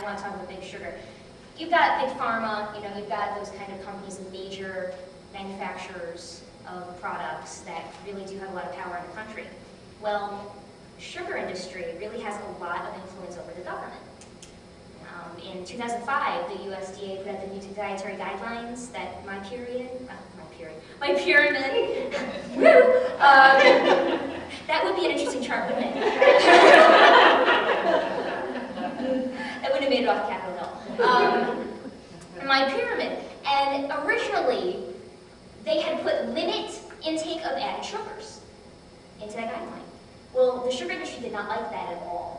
want to talk about big sugar. You've got big pharma, you've got those kind of companies and major manufacturers of products that really do have a lot of power in the country. Well, the sugar industry really has a lot of influence over the government. In 2005, the USDA put out the new dietary guidelines that my pyramid, woo, that would be an interesting chart, wouldn't it? That wouldn't have made it off Capitol Hill. My pyramid, and originally, they had put limit intake of added sugars into that guideline. Well, the sugar industry did not like that at all.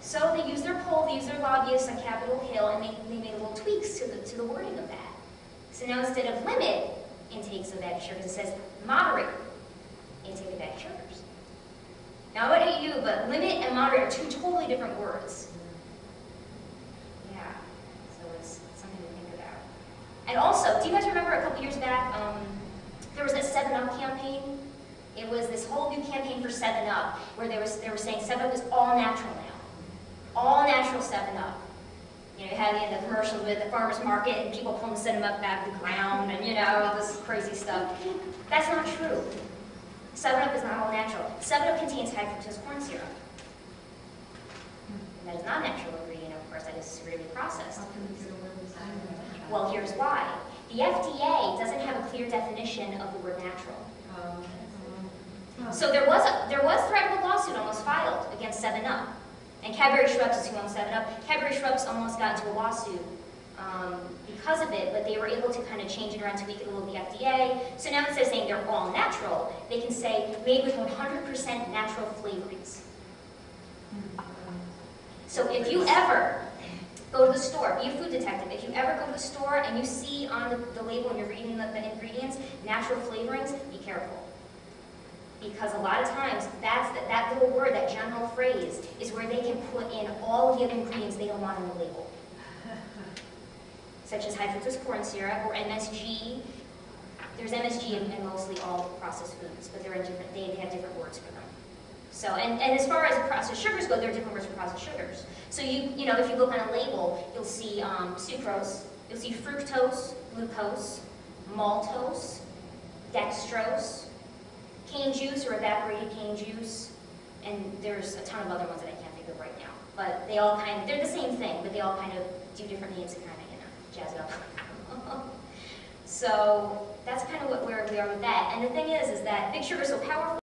So they used their poll, they used their lobbyists on Capitol Hill, and they made little tweaks to the wording of that. So now instead of limit intakes of added sugars, it says moderate intake of added sugars. Now I don't know about you, but limit and moderate are two totally different words. Yeah, so it's something to think about. And also, do you guys remember a couple years back, there was that 7-Up campaign? It was this whole new campaign for 7-Up, where they were saying 7-Up is all natural now. All natural 7-Up. You had the commercials with the farmer's market and people pulling the 7-Up out of the ground and, all this crazy stuff. That's not true. 7-Up is not all natural. 7-Up contains high fructose corn syrup. And that is not a natural ingredient, of course, that is really processed. Well, here's why. The FDA doesn't have a clear definition of the word natural. So there was threat of a lawsuit almost filed against 7-Up. And Cadbury Shrubs is who owns 7-Up. Cadbury Shrubs almost got into a lawsuit because of it, but they were able to kind of change it around, tweak it a little with the FDA. So now instead of saying they're all natural, they can say made with 100% natural flavorings. So if you ever go to the store, be a food detective, if you ever go to the store and you see on the label and you're reading the ingredients, natural flavorings, be careful. Because a lot of times, that little word, that general phrase, is where they can put in all of the other ingredients they don't want on the label. Such as high fructose corn syrup, or MSG. There's MSG in mostly all processed foods, but they're in different, they have different words for them. So, and as far as processed sugars go, there are different words for processed sugars. So if you look on a label, you'll see sucrose, you'll see fructose, glucose, maltose, dextrose, cane juice or evaporated cane juice, and there's a ton of other ones that I can't think of right now. But they all they're the same thing, but they all kind of do different names to kind of, jazz it up. So that's kind of where we are with that. And the thing is that big sugar is so powerful.